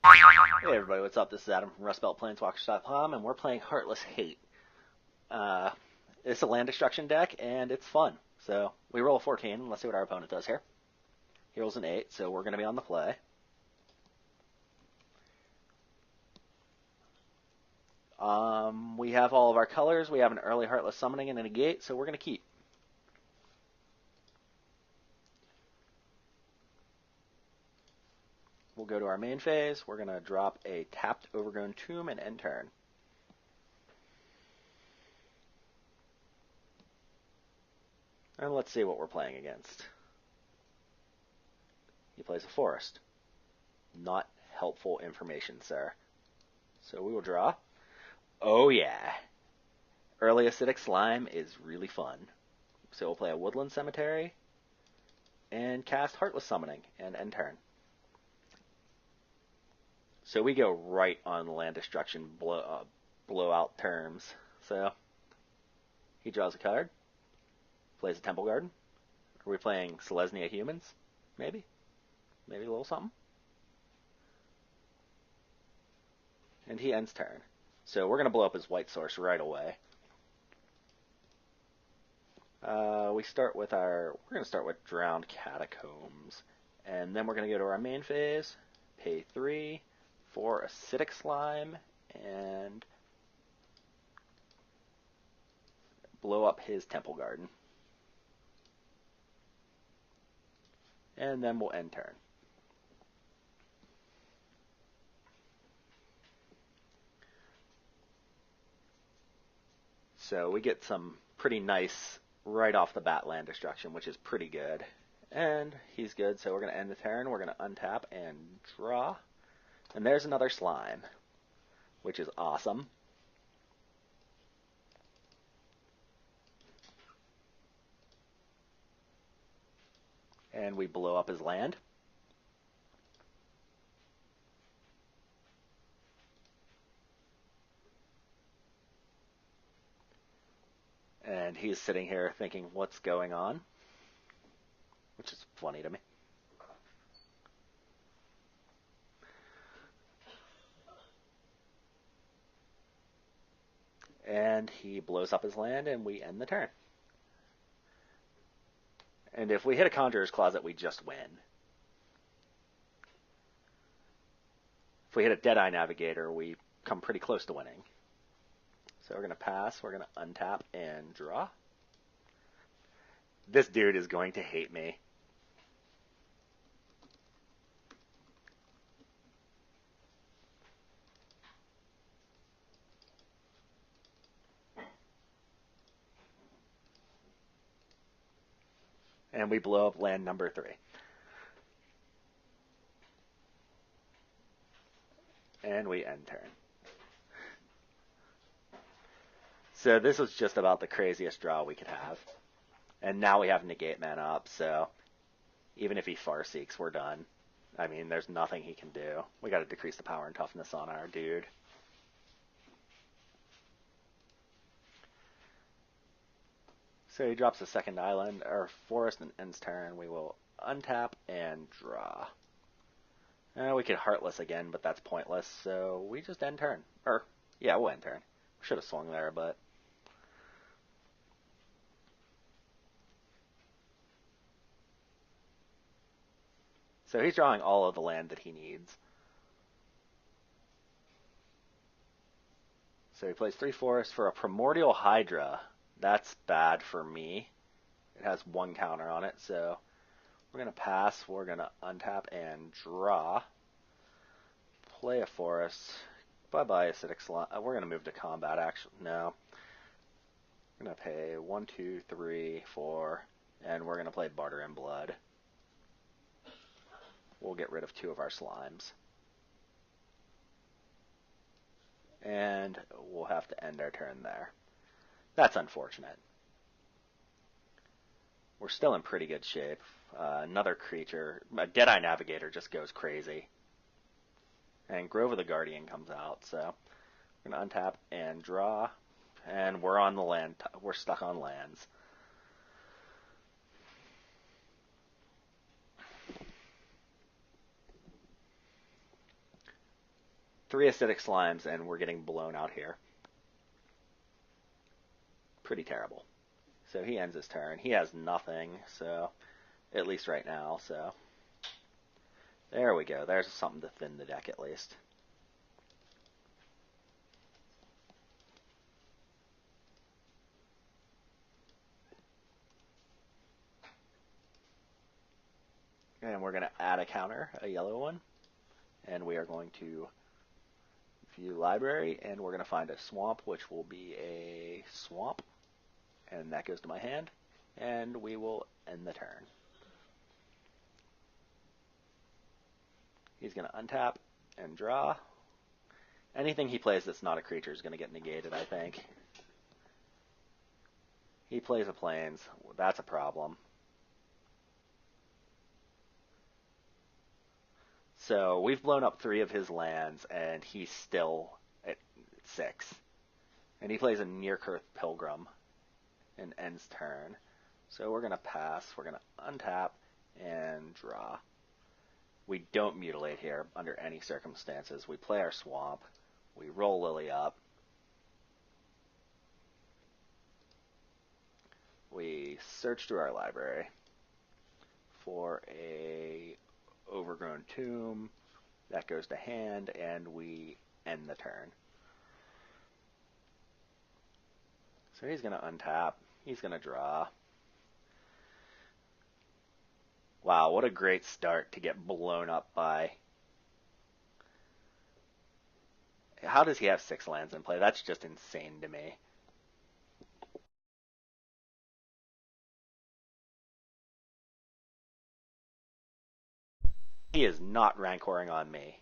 Hey everybody, what's up? This is Adam from RustBeltPlaneswalkers.com, and we're playing Heartless Hate. Uh, it's a land destruction deck, and it's fun. So we roll a 14. Let's see what our opponent does here. He rolls an 8, so we're going to be on the play. We have all of our colors. We have an early Heartless Summoning and a negate, so we're going to keep. We'll go to our main phase. We're going to drop a tapped Overgrown Tomb and end turn. And let's see what we're playing against. He plays a forest. Not helpful information, sir. So we will draw. Oh yeah. Early Acidic Slime is really fun. So we'll play a Woodland Cemetery and cast Heartless Summoning and end turn. So we go right on land destruction blowout terms. So he draws a card, plays a Temple Garden. Are we playing Selesnya Humans? Maybe a little something. And he ends turn. So we're going to blow up his white source right away. We're going to start with Drowned Catacombs. And then we're going to go to our main phase, pay 3 for Acidic Slime, and blow up his Temple Garden. And then we'll end turn. So we get some pretty nice right off the bat land destruction, which is pretty good. And he's good, so we're going to end the turn. We're going to untap and draw. And there's another slime, which is awesome. And we blow up his land. And he's sitting here thinking, what's going on? Which is funny to me. And he blows up his land, and we end the turn. And if we hit a Conjurer's Closet, we just win. If we hit a Deadeye Navigator, we come pretty close to winning. So we're going to pass, we're going to untap and draw. This dude is going to hate me. And we blow up land number 3. And we end turn. So this was just about the craziest draw we could have. And now we have negate mana up, so even if he Farseeks, we're done. I mean, there's nothing he can do. We got to decrease the power and toughness on our dude. So he drops a second island, or forest, and ends turn. We will untap and draw. We could Heartless again, but that's pointless, so we just end turn. Yeah, we'll end turn. Should have swung there, but... So he's drawing all of the land that he needs. So he plays 3 forests for a Primordial Hydra. That's bad for me. It has 1 counter on it, so we're going to pass. We're going to untap and draw. Play a forest. Bye-bye, Acidic Slime. We're going to move to combat, actually. No. We're going to pay 1, 2, 3, 4, and we're going to play Barter in Blood. We'll get rid of 2 of our slimes. And we'll have to end our turn there. That's unfortunate. We're still in pretty good shape. Another creature, a Deadeye Navigator, just goes crazy. And Grove of the Guardian comes out, so we're going to untap and draw. And we're on the land. We're stuck on lands. 3 acidic slimes, and we're getting blown out here. Pretty terrible. So he ends his turn. He has nothing, so at least right now. So there we go. There's something to thin the deck at least. And we're going to add a counter, a yellow one. And we are going to view library, and we're going to find a swamp, which will be a swamp. And that goes to my hand. And we will end the turn. He's going to untap and draw. Anything he plays that's not a creature is going to get negated, I think. He plays a plains. That's a problem. So we've blown up 3 of his lands, and he's still at 6. And he plays a Nearkirth Pilgrim and ends turn. So we're going to pass. We're going to untap and draw. We don't mutilate here under any circumstances. We play our swamp. We roll Lily up. We search through our library for a overgrown tomb. That goes to hand, and we end the turn. So he's going to untap. He's going to draw. Wow, what a great start to get blown up by. How does he have 6 lands in play? That's just insane to me. He is not rancoring on me.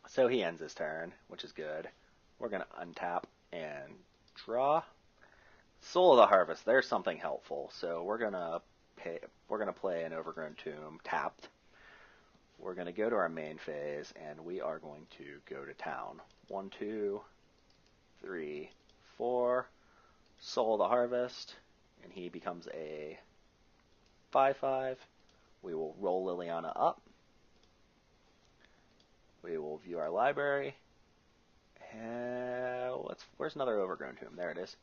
So he ends his turn, which is good. We're going to untap and draw. Soul of the Harvest. There's something helpful. So we're going to play an Overgrown Tomb tapped. We're going to go to our main phase, and we are going to go to town. 1, 2, 3, 4. Soul of the Harvest, and he becomes a 5/5. We will roll Liliana up. We will view our library. Where's another Overgrown Tomb? There it is.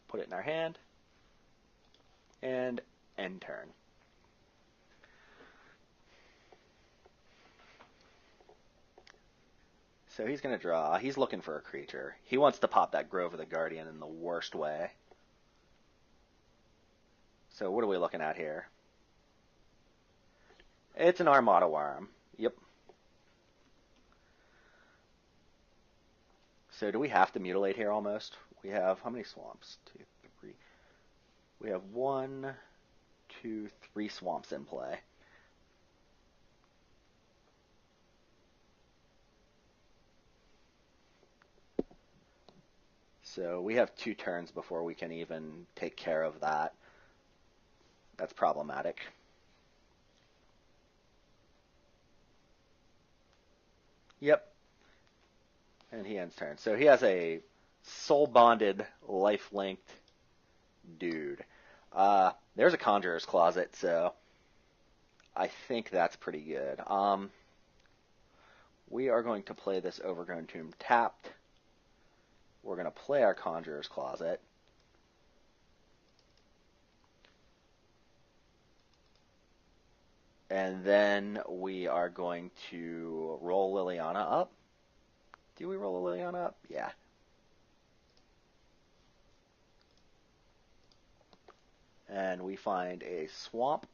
Put it in our hand. And end turn. So he's going to draw. He's looking for a creature. He wants to pop that Grove of the Guardian in the worst way. So what are we looking at here? It's an Armada Worm. Yep. So do we have to mutilate here almost? We have, how many swamps? 2, 3. We have 1, 2, 3 swamps in play. So we have 2 turns before we can even take care of that. That's problematic. Yep. And he ends turn. So he has a soul-bonded, life-linked dude. There's a Conjurer's Closet, so I think that's pretty good. We are going to play this Overgrown Tomb tapped. We're going to play our Conjurer's Closet. And then we are going to roll Liliana up. Do we roll Liliana up? Yeah. And we find a swamp.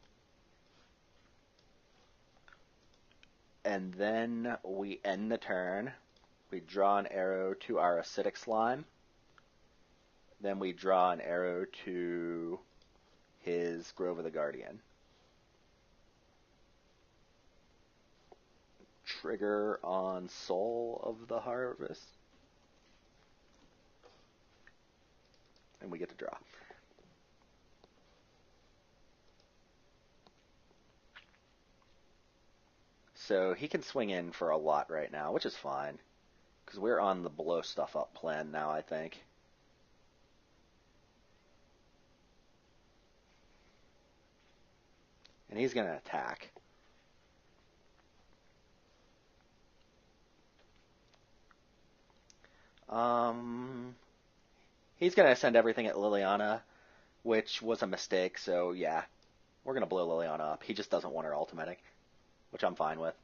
And then we end the turn. We draw an arrow to our acidic slime. Then we draw an arrow to his Grove of the Guardian. Trigger on Soul of the Harvest. And we get to draw. So he can swing in for a lot right now, which is fine. Because we're on the blow stuff up plan now, I think. And he's going to attack. He's going to send everything at Liliana, which was a mistake, so yeah. We're going to blow Liliana up. He just doesn't want her ultimating, which I'm fine with.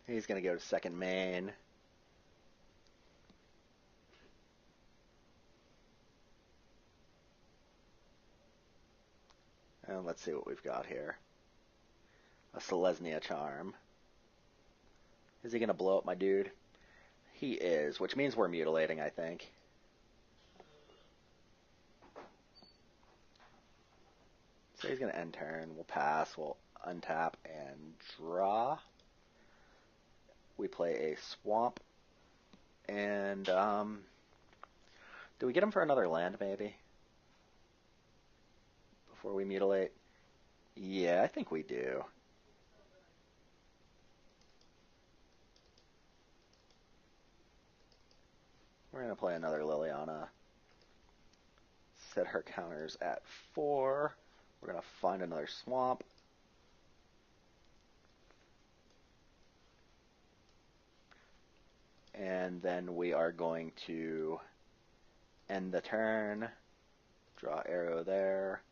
He's going to go to second main. And let's see what we've got here. A Selesnya charm. Is he going to blow up my dude? He is, which means we're mutilating, I think. So he's going to end turn. We'll pass. We'll untap and draw. We play a swamp. And, do we get him for another land, maybe? Before we mutilate? Yeah, I think we do. We're going to play another Liliana. Set her counters at 4. We're going to find another swamp. And then we are going to end the turn. Draw arrow there.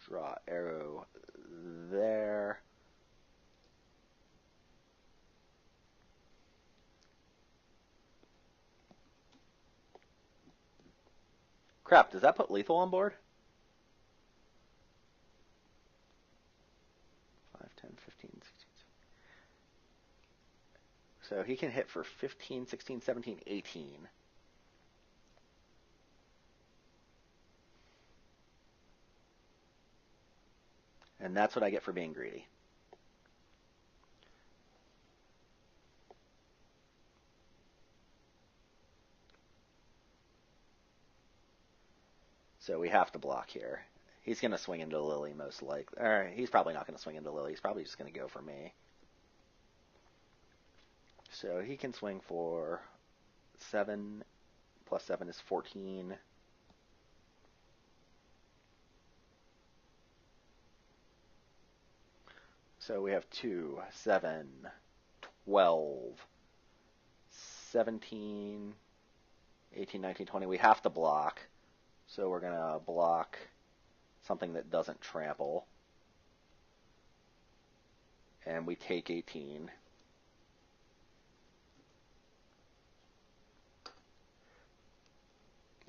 Draw arrow there. Crap, does that put lethal on board? 5, 10, 15, 16. So he can hit for 15, 16, 17, 18. And that's what I get for being greedy. So we have to block here. He's going to swing into Lily most likely. Or he's probably not going to swing into Lily. He's probably just going to go for me. So he can swing for 7. Plus 7 is 14. So we have 2, 7, 12, 17, 18, 19, 20. We have to block. So we're going to block something that doesn't trample. And we take 18.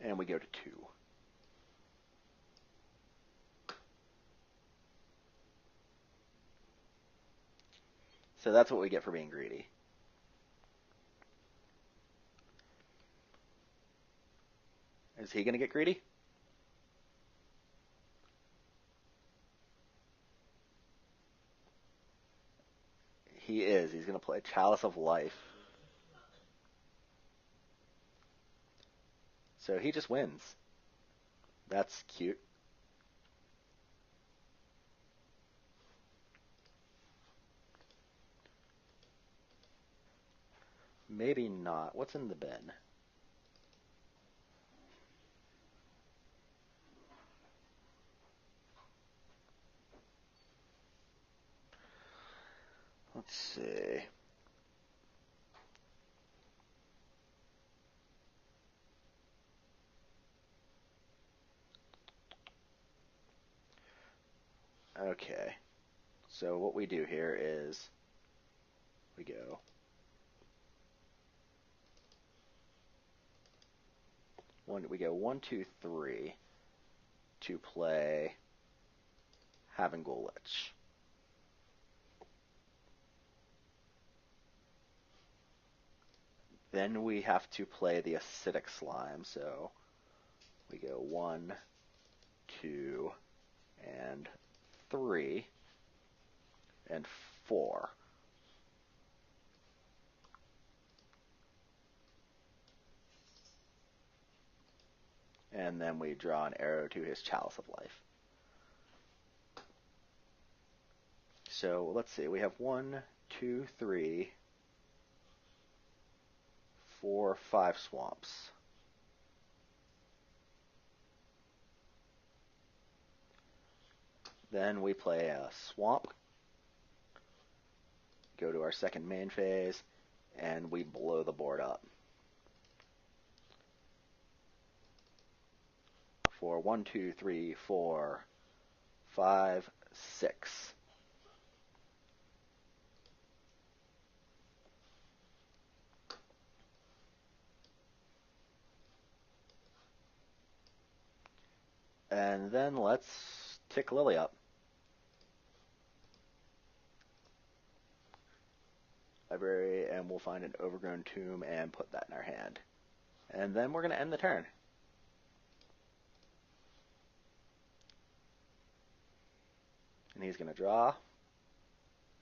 And we go to 2. So that's what we get for being greedy. Is he going to get greedy? He is. He's going to play Chalice of Life. So he just wins. That's cute. Maybe not. What's in the bin? Let's see. Okay. So what we do here is we go we go 1, 2, 3 to play Havengulich. Then we have to play the acidic slime. So we go 1, 2, and 3, and 4. And then we draw an arrow to his Chalice of Life. So let's see, we have 1, 2, 3, 4, 5 swamps. Then we play a swamp, go to our second main phase, and we blow the board up. For 1, 2, 3, 4, 5, 6. And then let's tick Lily up. Library, and we'll find an overgrown tomb and put that in our hand. And then we're going to end the turn. And he's going to draw.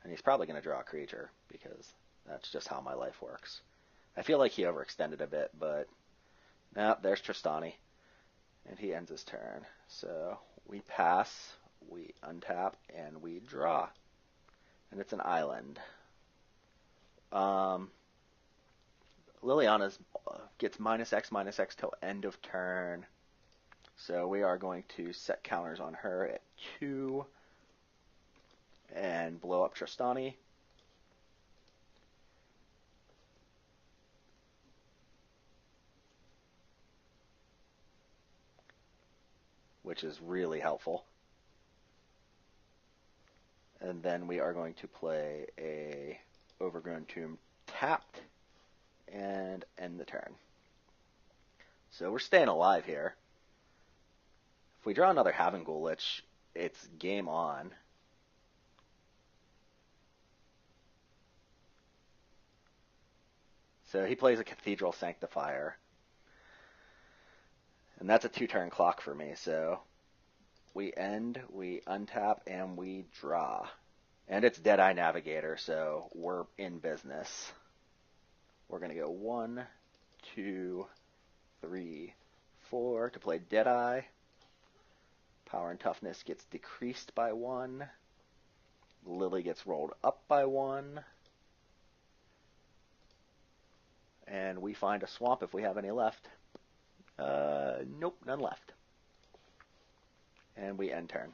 And he's probably going to draw a creature, because that's just how my life works. I feel like he overextended a bit, but no, there's Tristani. And he ends his turn. So we pass, we untap, and we draw. And it's an island. Liliana gets -X till end of turn. So we are going to set counters on her at 2 and blow up Tristani. Which is really helpful. And then we are going to play a Overgrown Tomb tapped and end the turn. So we're staying alive here. If we draw another Havengul Lich, it's game on. So he plays a Cathedral Sanctifier. And that's a 2-turn clock for me, so we end, we untap, and we draw. And it's Deadeye Navigator, so we're in business. We're going to go 1, 2, 3, 4 to play Deadeye. Power and Toughness gets decreased by 1. Lily gets rolled up by 1. And we find a swamp if we have any left. Nope, none left. And we end turn.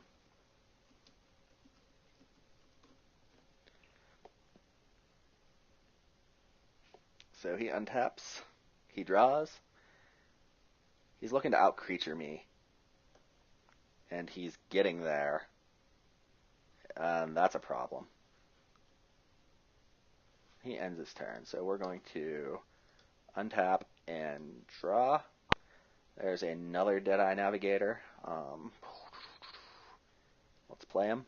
So he untaps. He draws. He's looking to out-creature me. And he's getting there. And that's a problem. He ends his turn. So we're going to untap and draw. There's another Deadeye Navigator. Let's play him.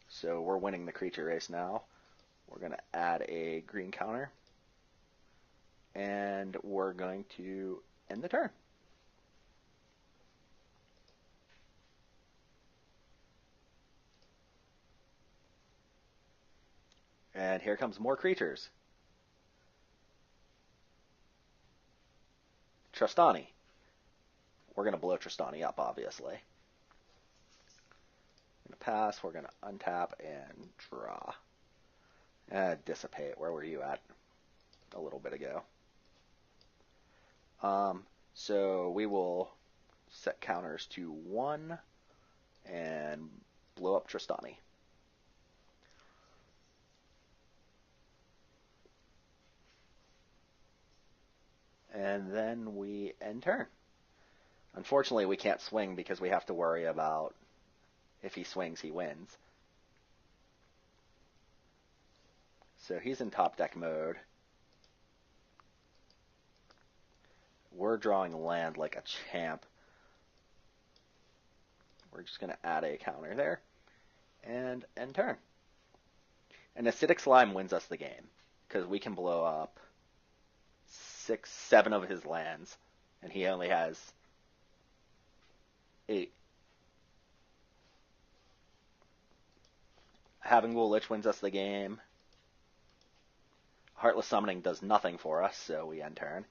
So we're winning the creature race now. We're going to add a green counter. And we're going to end the turn. And here comes more creatures. Tristani. We're going to blow Tristani up, obviously. We're going to pass. We're going to untap and draw. Dissipate. Where were you at a little bit ago? So we will set counters to 1 and blow up Tristani. And then we end turn. Unfortunately, we can't swing because we have to worry about if he swings, he wins. So he's in top deck mode. We're drawing land like a champ. We're just going to add a counter there and end turn. And Acidic Slime wins us the game because we can blow up 6, 7 of his lands, and he only has 8. Havengul Lich wins us the game. Heartless Summoning does nothing for us, so we end turn.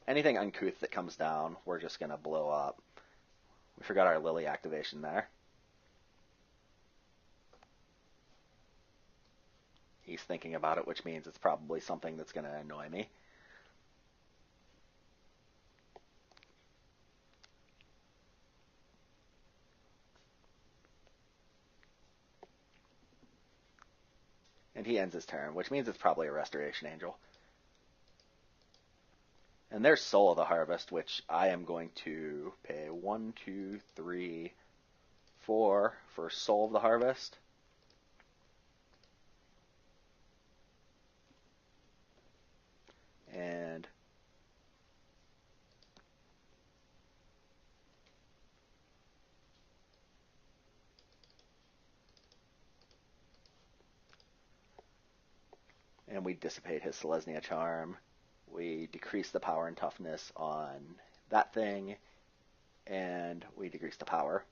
Anything uncouth that comes down, we're just going to blow up. We forgot our Lily activation there. he's thinking about it, which means it's probably something that's going to annoy me. And he ends his turn, which means it's probably a Restoration Angel. And there's Soul of the Harvest, which I am going to pay 1, 2, 3, 4 for Soul of the Harvest. And we dissipate his Selesnya charm. We decrease the power and toughness on that thing, and we decrease the power.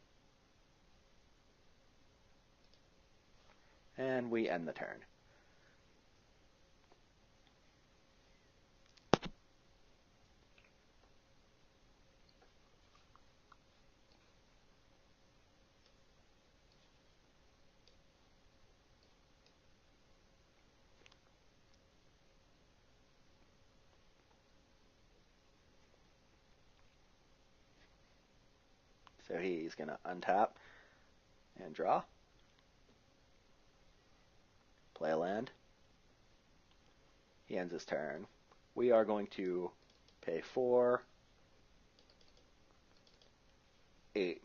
And we end the turn. So he's going to untap and draw. Play a land. He ends his turn. We are going to pay 4, 8.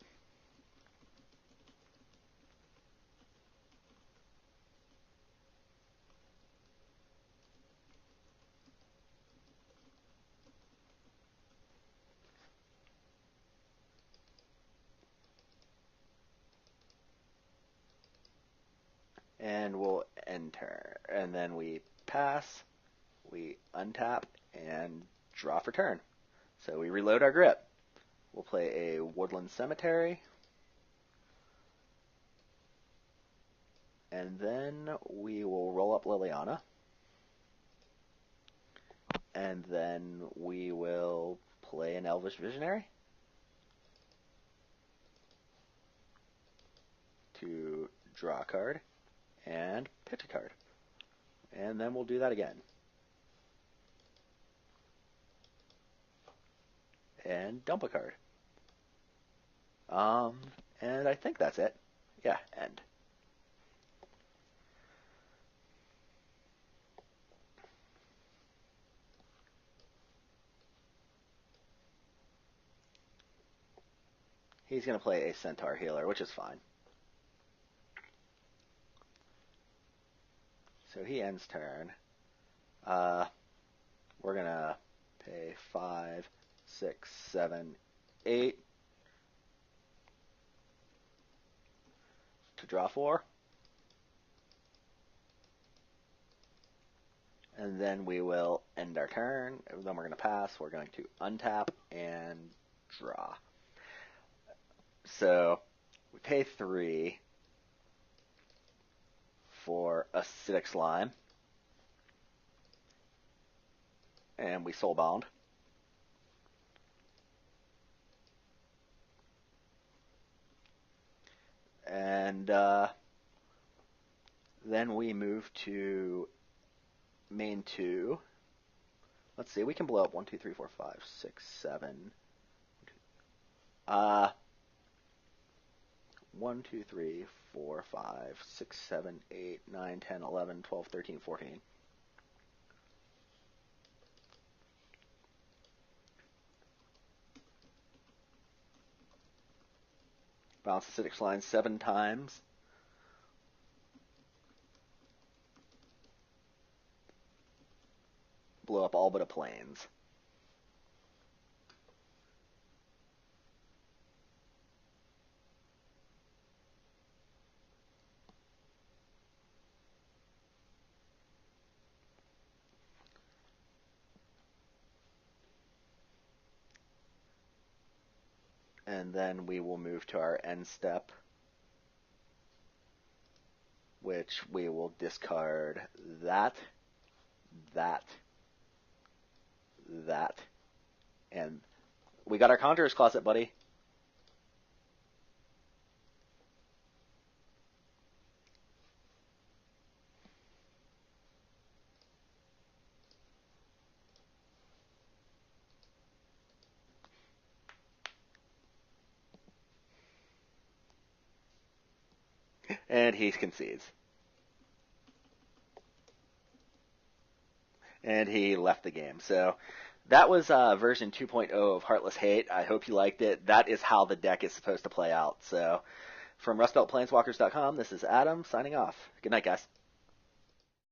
And we'll end turn. And then we pass, we untap, and draw for turn. So we reload our grip. We'll play a Woodland Cemetery. And then we will roll up Liliana. And then we will play an Elvish Visionary to draw a card and pitch a card. And then we'll do that again. And dump a card. And I think that's it. Yeah, end. He's going to play a Centaur Healer, which is fine. So he ends turn. We're going to pay 5, 6, 7, 8 to draw 4. And then we will end our turn. Then we're going to pass. We're going to untap and draw. So we pay 3 for Acidic Slime. And we Soulbound. And then we move to main 2. Let's see, we can blow up 1, 2, 3, 4, 5, 6, 7. 1, 2, 3, 4, 5, 6, 7, 8, 9, 10, 11, 12, 13, 14. Bounce Acidic Slime 7 times. Blow up all but a plains. And then we will move to our end step, which we will discard that, and we got our Conjurer's Closet, buddy. And he concedes. And he left the game. So that was version 2.0 of Heartless Hate. I hope you liked it. That is how the deck is supposed to play out. So from RustBeltPlaneswalkers.com, this is Adam signing off. Good night, guys.